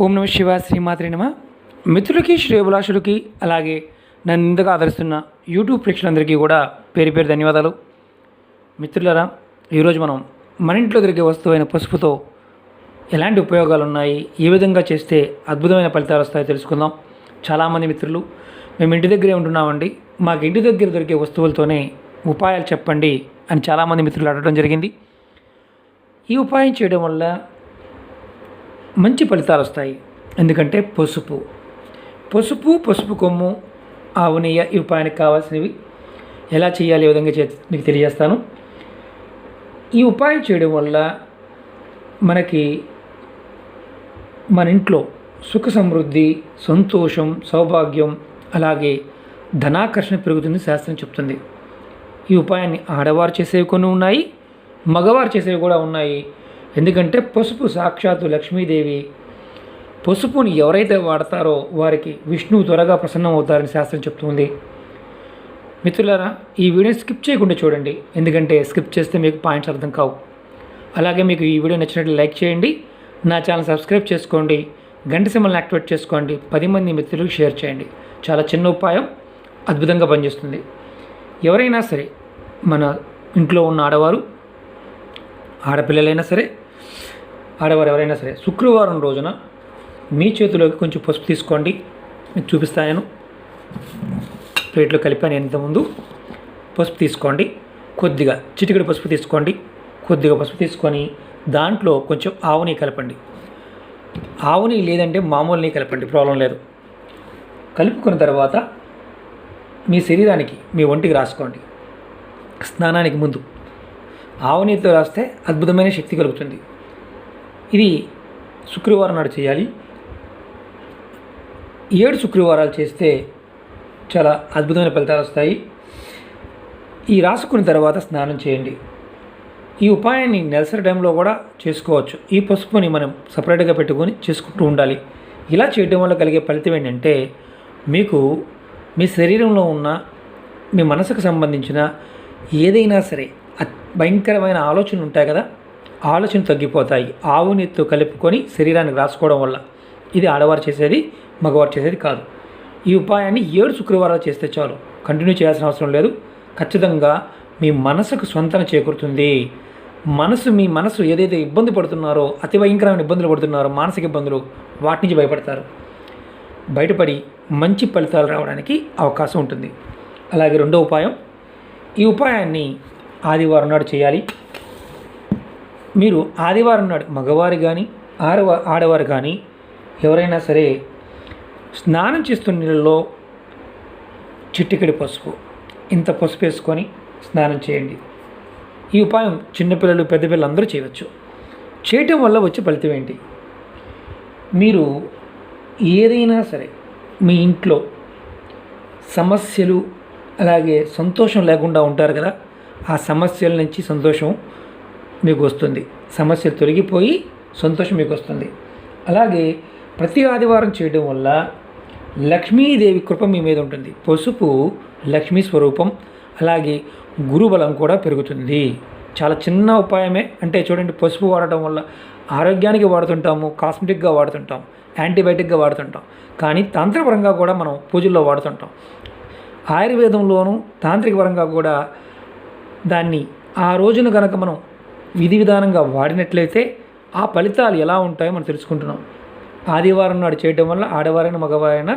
ఓం నమ శివ శ్రీమాత్రే నమ. మిత్రులకి, శ్రేయోభిలాషులకి, అలాగే నన్ను ఇంతగా ఆదరిస్తున్న యూట్యూబ్ ప్రేక్షకులందరికీ కూడా పేరు పేరు ధన్యవాదాలు. మిత్రులారా, ఈరోజు మనం మన ఇంట్లో దొరికే వస్తువైన పసుపుతో ఎలాంటి ఉపయోగాలు ఉన్నాయి, ఏ విధంగా చేస్తే అద్భుతమైన ఫలితాలు వస్తాయో తెలుసుకుందాం. చాలామంది మిత్రులు మేము ఇంటి దగ్గరే ఉంటున్నామండి, మాకు ఇంటి దగ్గర దొరికే వస్తువులతోనే ఉపాయాలు చెప్పండి అని చాలామంది మిత్రులు అడగడం జరిగింది. ఈ ఉపాయం చేయడం వల్ల మంచి ఫలితాలు వస్తాయి. ఎందుకంటే పసుపు కొమ్ము, ఆవు నెయ్యి ఈ ఉపాయానికి కావాల్సినవి. ఎలా చేయాలి, ఏ విధంగా మీకు తెలియజేస్తాను. ఈ ఉపాయం చేయడం వల్ల మనకి మన ఇంట్లో సుఖ సమృద్ధి, సంతోషం, సౌభాగ్యం, అలాగే ధనాకర్షణ పెరుగుతుంది శాస్త్రం చెప్తుంది. ఈ ఉపాయాన్ని ఆడవారు చేసేవి కొన్ని ఉన్నాయి, మగవారు చేసేవి కూడా ఉన్నాయి. ఎందుకంటే పసుపు సాక్షాత్తు లక్ష్మీదేవి. పసుపుని ఎవరైతే వాడతారో వారికి విష్ణువు త్వరగా ప్రసన్నం అవుతారని శాస్త్రం చెప్తుంది. మిత్రులారా, ఈ వీడియోని స్కిప్ చేయకుండా చూడండి, ఎందుకంటే స్కిప్ చేస్తే మీకు పాయింట్స్ అర్థం కావు. అలాగే మీకు ఈ వీడియో నచ్చినట్లు లైక్ చేయండి, నా ఛానల్ సబ్స్క్రైబ్ చేసుకోండి, గంట సింబల్ని యాక్టివేట్ చేసుకోండి, 10 మంది మిత్రులకు షేర్ చేయండి. చాలా చిన్న ఉపాయం, అద్భుతంగా పనిచేస్తుంది. ఎవరైనా సరే, మన ఇంట్లో ఉన్న ఆడవారు, ఆడపిల్లలైనా సరే, ఆడవారు ఎవరైనా సరే, శుక్రవారం రోజున మీ చేతిలోకి కొంచెం పసుపు తీసుకోండి. మీకు చూపిస్తాను. నేను ప్లేట్లో కలిపాను ఇంతకుముందు. పసుపు తీసుకోండి, కొద్దిగా చిటికెడు పసుపు తీసుకోండి. కొద్దిగా పసుపు తీసుకొని దాంట్లో కొంచెం ఆవు నెయ్యి కలపండి. ఆవు నెయ్యి లేదంటే మామూలు నెయ్యి కలపండి, ప్రాబ్లం లేదు. కలుపుకున్న తర్వాత మీ శరీరానికి, మీ ఒంటికి రాసుకోండి. స్నానానికి ముందు ఆవు నెయ్యితో రాస్తే అద్భుతమైన శక్తి కలుగుతుంది. ఇది శుక్రవారం నాడు చేయాలి. 7 శుక్రవారాలు చేస్తే చాలా అద్భుతమైన ఫలితాలు వస్తాయి. ఈ రాసుకున్న తర్వాత స్నానం చేయండి. ఈ ఉపాయాన్ని నెలసరి టైంలో కూడా చేసుకోవచ్చు. ఈ పసుపుని మనం సపరేట్గా పెట్టుకొని చేసుకుంటూ ఉండాలి. ఇలా చేయడం వల్ల కలిగే ఫలితం ఏంటంటే, మీకు మీ శరీరంలో ఉన్న, మీ మనసుకు సంబంధించిన ఏదైనా సరే భయంకరమైన ఆలోచనలు ఉంటాయి కదా, ఆలోచనలు తగ్గిపోతాయి. ఆవు నెయ్యితో కలుపుకొని శరీరానికి రాసుకోవడం వల్ల. ఇది ఆడవారు చేసేది, మగవారు చేసేది కాదు. ఈ ఉపాయాన్ని 7 శుక్రవారాలు చేస్తే చాలు, కంటిన్యూ చేయాల్సిన అవసరం లేదు. ఖచ్చితంగా మీ మనసుకు స్వంతన చేకూరుతుంది. మీ మనసు ఏదైతే ఇబ్బంది పడుతున్నారో, అతి భయంకరమైన ఇబ్బందులు పడుతున్నారో, మానసిక ఇబ్బందులు, వాటి నుంచి భయపడతారు. బయటపడి మంచి ఫలితాలు రావడానికి అవకాశం ఉంటుంది. అలాగే రెండో ఉపాయం, ఈ ఉపాయాన్ని ఆదివారం నాడు చేయాలి. మీరు ఆదివారం నాడు మగవారు కానీ, ఆడవారు కానీ ఎవరైనా సరే స్నానం చేస్తున్న నీళ్ళలో చిటికెడు పసుపు, ఇంత పసుపు వేసుకొని స్నానం చేయండి. ఈ ఉపాయం చిన్నపిల్లలు, పెద్ద పిల్లలు అందరూ చేయవచ్చు. చేయటం వల్ల వచ్చే ఫలితం ఏంటి? మీరు ఏదైనా సరే మీ ఇంట్లో సమస్యలు, అలాగే సంతోషం లేకుండా ఉంటారు కదా, ఆ సమస్యల నుంచి సంతోషం మీకు వస్తుంది. సమస్యలు తొలగిపోయి సంతోషం మీకు వస్తుంది. అలాగే ప్రతి ఆదివారం చేయడం వల్ల లక్ష్మీదేవి కృప మీ మీద ఉంటుంది. పసుపు లక్ష్మీ స్వరూపం, అలాగే గురుబలం కూడా పెరుగుతుంది. చాలా చిన్న ఉపాయమే. అంటే చూడండి, పసుపు వాడటం వల్ల ఆరోగ్యానికి వాడుతుంటాము, కాస్మెటిక్గా వాడుతుంటాం, యాంటీబయాటిక్గా వాడుతుంటాం, కానీ తంత్రపరంగా కూడా మనం పూజల్లో వాడుతుంటాం. ఆయుర్వేదంలోనూ తాంత్రిక పరంగా కూడా దాన్ని ఆ రోజున కనుక మనం విధి విధానంగా వాడినట్లయితే ఆ ఫలితాలు ఎలా ఉంటాయో మనం తెలుసుకుంటున్నాం. ఆదివారం నాడు చేయడం వల్ల ఆడవారైనా మగవారైనా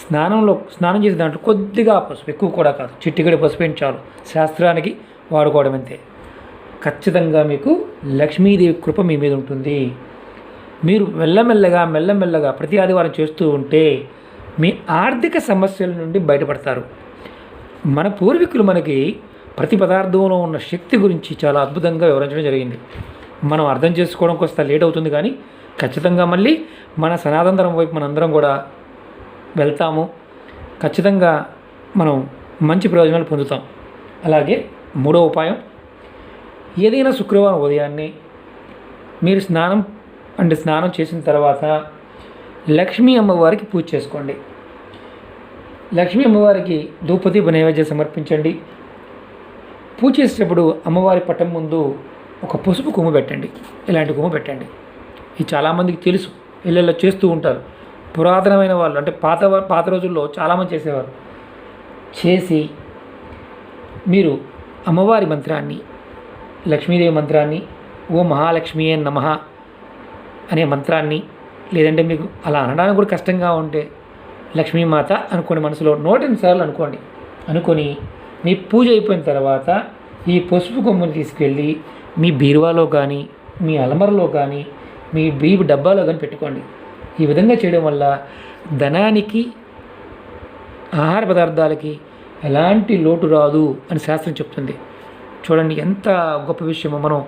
స్నానం చేసే దాంట్లో కొద్దిగా పసుపు, ఎక్కువ కూడా కాదు, చిట్టిగడి పసుపు ఏంటి చాలు, శాస్త్రానికి వాడుకోవడం అంతే. ఖచ్చితంగా మీకు లక్ష్మీదేవి కృప మీ మీద ఉంటుంది. మీరు మెల్లమెల్లగా ప్రతి ఆదివారం చేస్తూ ఉంటే మీ ఆర్థిక సమస్యల నుండి బయటపడతారు. మన పూర్వీకులు మనకి ప్రతి పదార్థంలో ఉన్న శక్తి గురించి చాలా అద్భుతంగా వివరించడం జరిగింది. మనం అర్థం చేసుకోవడం కొంత లేట్ అవుతుంది, కానీ ఖచ్చితంగా మళ్ళీ మన సనాతన వైపు మనందరం కూడా వెళ్తాము. ఖచ్చితంగా మనం మంచి ప్రయోజనాలు పొందుతాం. అలాగే మూడో ఉపాయం, ఏదైనా శుక్రవారం ఉదయాన్నే మీరు స్నానం చేసిన తర్వాత లక్ష్మీ అమ్మవారికి పూజ చేసుకోండి. లక్ష్మీ అమ్మవారికి ధూపదీప నైవేద్యం సమర్పించండి. పూజ చేసేటప్పుడు అమ్మవారి పటం ముందు ఒక పసుపు కొమ్ము పెట్టండి. ఇలాంటి కొమ్ము పెట్టండి. ఇది చాలామందికి తెలుసు, ఇళ్ళల్లో చేస్తూ ఉంటారు. పురాతనమైన వాళ్ళు అంటే పాత రోజుల్లో చాలామంది చేసేవారు. చేసి మీరు అమ్మవారి మంత్రాన్ని, లక్ష్మీదేవి మంత్రాన్ని, ఓ మహాలక్ష్మీయే నమః అనే మంత్రాన్ని, లేదంటే మీకు అలా అనడానికి కూడా కష్టంగా ఉంటే లక్ష్మీమాత అనుకోండి, మనసులో 108 సార్లు అనుకోండి. అనుకొని మీ పూజ అయిపోయిన తర్వాత ఈ పసుపు కొమ్ముని తీసుకెళ్ళి మీ బీరువాలో కానీ, మీ అలమరలో కానీ, మీ బీపు డబ్బాలో కానీ పెట్టుకోండి. ఈ విధంగా చేయడం వల్ల ధనానికి, ఆహార పదార్థాలకి ఎలాంటి లోటు రాదు అని శాస్త్రం చెప్తుంది. చూడండి ఎంత గొప్ప విషయమో. మనం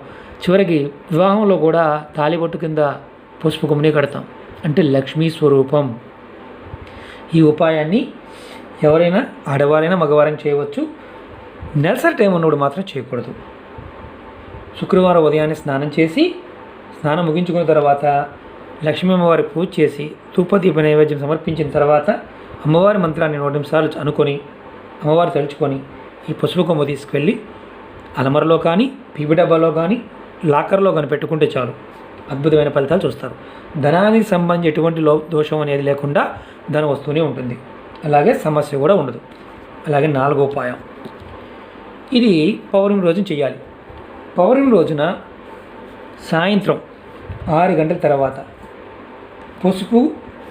చివరికి వివాహంలో కూడా తాళిబొట్టు కింద పసుపు కొమ్మునే కడతాం, అంటే లక్ష్మీ స్వరూపం. ఈ ఉపాయాన్ని ఎవరైనా ఆడవారైనా మగవారైనా చేయవచ్చు. నెలసరి టైం ఉన్నప్పుడు మాత్రం చేయకూడదు. శుక్రవారం ఉదయాన్నే స్నానం ముగించుకున్న తర్వాత లక్ష్మీ అమ్మవారి పూజ చేసి ధూపదీప నైవేద్యం సమర్పించిన తర్వాత అమ్మవారి మంత్రాన్ని 108 సార్లు అనుకొని అమ్మవారు తలుచుకొని ఈ పసుపు కొమ్మ తీసుకెళ్ళి అలమరలో కానీ, పీపి డబ్బాలో కానీ, లాకర్లో కానీ పెట్టుకుంటే చాలు, అద్భుతమైన ఫలితాలు చూస్తారు. ధనానికి సంబంధించి ఎటువంటి దోషం అనేది లేకుండా ధనం వస్తూనే ఉంటుంది. అలాగే సమస్య కూడా ఉండదు. అలాగే 4వ ఉపాయం, ఇది పౌర్ణమి రోజున చేయాలి. పౌర్ణమి రోజున సాయంత్రం 6 గంటల తర్వాత పసుపు,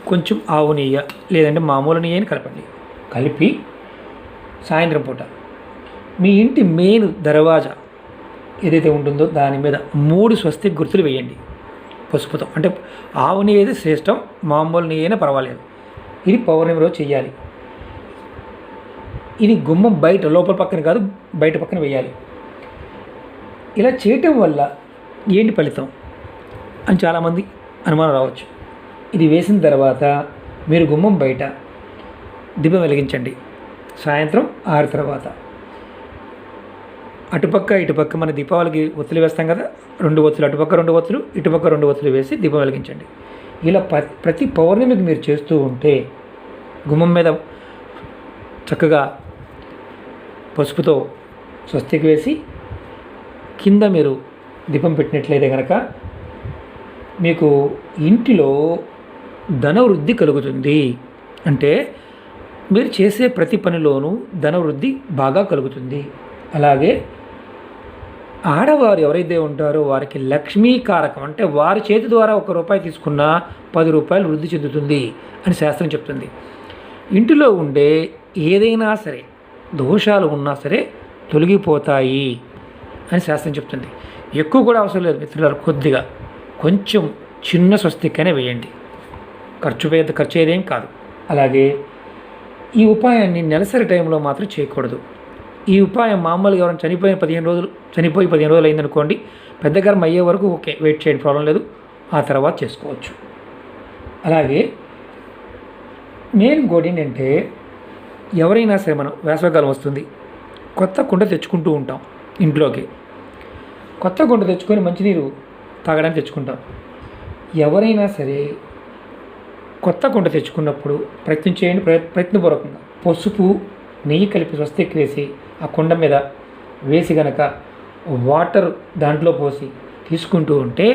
కొంచెం ఆవు నెయ్యి లేదంటే మామూలు నెయ్యిని కలిపి సాయంత్రం పూట మీ ఇంటి మెయిన్ దర్వాజా ఏదైతే ఉంటుందో దాని మీద 3 స్వస్తిక్ గుర్తులు వేయండి పసుపుతో. అంటే ఆవు నెయ్యి అయితే శ్రేష్టం, మామూలు నెయ్యి అయినా పర్వాలేదు. ఇది పౌర్ణమి రోజు చేయాలి. ఇది గుమ్మం బయట, లోపల పక్కన కాదు, బయట పక్కన వేయాలి. ఇలా చేయటం వల్ల ఏంటి ఫలితం అని చాలామంది అనుమానం రావచ్చు. ఇది వేసిన తర్వాత మీరు గుమ్మం బయట దీపం వెలిగించండి. సాయంత్రం 6 తర్వాత అటుపక్క ఇటుపక్క మన దీపావళికి ఒత్తులు వేస్తాం కదా, 2 ఒత్తులు, అటుపక్క 2 ఒత్తులు, ఇటుపక్క 2 ఒత్తులు వేసి దీపం వెలిగించండి. ఇలా ప్రతి పౌర్ణమికి మీరు చేస్తూ ఉంటే గుమ్మం మీద చక్కగా పసుపుతో స్వస్తికి వేసి కింద మీరు దీపం పెట్టినట్లయితే కనుక మీకు ఇంటిలో ధనవృద్ధి కలుగుతుంది. అంటే మీరు చేసే ప్రతి పనిలోనూ ధనవృద్ధి బాగా కలుగుతుంది. అలాగే ఆడవారు ఎవరైతే ఉంటారో వారికి లక్ష్మీకారకం, అంటే వారి చేతి ద్వారా 1 రూపాయి తీసుకున్నా 10 రూపాయలు వృద్ధి చెందుతుంది అని శాస్త్రం చెప్తుంది. ఇంటిలో ఉండే ఏదైనా సరే దోషాలు ఉన్నా సరే తొలగిపోతాయి అని శాస్త్రం చెప్తుంది. ఎక్కువ కూడా అవసరం లేదు మిత్రులారు, కొద్దిగా కొంచెం చిన్న స్వస్తికనే వేయండి, ఖర్చు అయ్యేదేం కాదు. అలాగే ఈ ఉపాయాన్ని నెలసరి టైంలో మాత్రం చేయకూడదు. ఈ ఉపాయం మామూలుగా ఎవరైనా చనిపోయి 15 రోజులు అయిందనుకోండి, పెద్ద కర్మ అయ్యే వరకు ఓకే, వెయిట్ చేయండి, ప్రాబ్లం లేదు, ఆ తర్వాత చేసుకోవచ్చు. అలాగే మెయిన్ ఇంకోటి ఏంటంటే, ఎవరైనా సరే మనం వేసవికాలం వస్తుంది, కొత్త కుండ తెచ్చుకుంటూ ఉంటాం ఇంట్లోకి. కొత్త కుండ తెచ్చుకొని మంచినీరు తాగడానికి తెచ్చుకుంటాం. ఎవరైనా సరే కొత్త కుండ తెచ్చుకున్నప్పుడు ప్రయత్నం చేయండి, ప్రయత్నపూర్వకంగా పసుపు నెయ్యి కలిపి స్వస్తికి వేసి ఆ కుండ మీద వేసి గనక వాటర్ దాంట్లో పోసి తీసుకుంటూ ఉంటే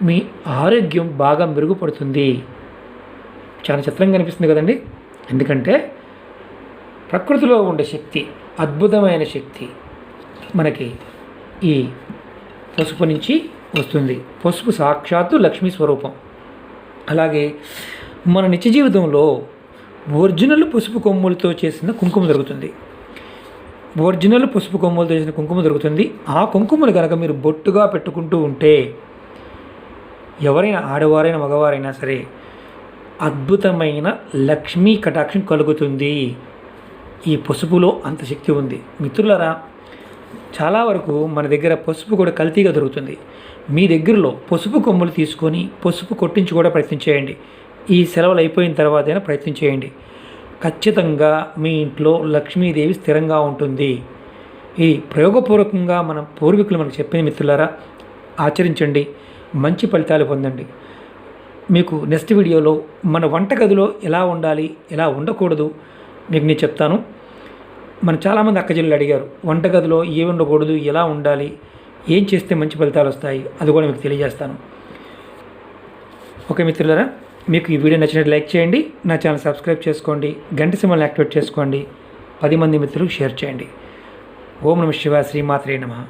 మీ ఆరోగ్యం బాగా మెరుగుపడుతుంది. చాలా చిత్రంగా అనిపిస్తుంది కదండి. ఎందుకంటే ప్రకృతిలో ఉండే శక్తి, అద్భుతమైన శక్తి మనకి ఈ పసుపు నుంచి వస్తుంది. పసుపు సాక్షాత్తు లక్ష్మీ స్వరూపం. అలాగే మన నిత్య జీవితంలో ఒరిజినల్ పసుపు కొమ్ములతో చేసిన కుంకుమ దొరుకుతుంది. ఒరిజినల్ పసుపు కొమ్ములతో చేసిన కుంకుమ దొరుకుతుంది. ఆ కుంకుమను కనుక మీరు బొట్టుగా పెట్టుకుంటూ ఉంటే ఎవరైనా ఆడవారైనా మగవారైనా సరే అద్భుతమైన లక్ష్మీ కటాక్షం కలుగుతుంది. ఈ పసుపులో అంత శక్తి ఉంది. మిత్రులారా, చాలా వరకు మన దగ్గర పసుపు కూడా కల్తీగా దొరుకుతుంది. మీ దగ్గరలో పసుపు కొమ్ములు తీసుకొని పసుపు కొట్టించి కూడా ప్రయత్నం చేయండి. ఈ సెలవులు అయిపోయిన తర్వాతైనా ప్రయత్నం చేయండి. ఖచ్చితంగా మీ ఇంట్లో లక్ష్మీదేవి స్థిరంగా ఉంటుంది. ఇది ప్రయోగపూర్వకంగా మన పూర్వీకులు మనకు చెప్పిన మిత్రులారా, ఆచరించండి, మంచి ఫలితాలు పొందండి. మీకు నెక్స్ట్ వీడియోలో మన వంటగదిలో ఎలా ఉండాలి, ఎలా ఉండకూడదు మీకు నేను చెప్తాను. మన చాలామంది అక్కచెల్లెలు అడిగారు, వంటగదిలో ఏ ఉండకూడదు, ఎలా ఉండాలి, ఏం చేస్తే మంచి ఫలితాలు వస్తాయి, అది కూడా మీకు తెలియజేస్తాను. ఓకే మిత్రులారా, మీకు ఈ వీడియో నచ్చినట్టు లైక్ చేయండి, నా ఛానల్ సబ్స్క్రైబ్ చేసుకోండి, గంట సింబల్ని యాక్టివేట్ చేసుకోండి, 10 మంది మిత్రులకు షేర్ చేయండి. ఓం నమః శివాయ, శ్రీమాత్రే నమః.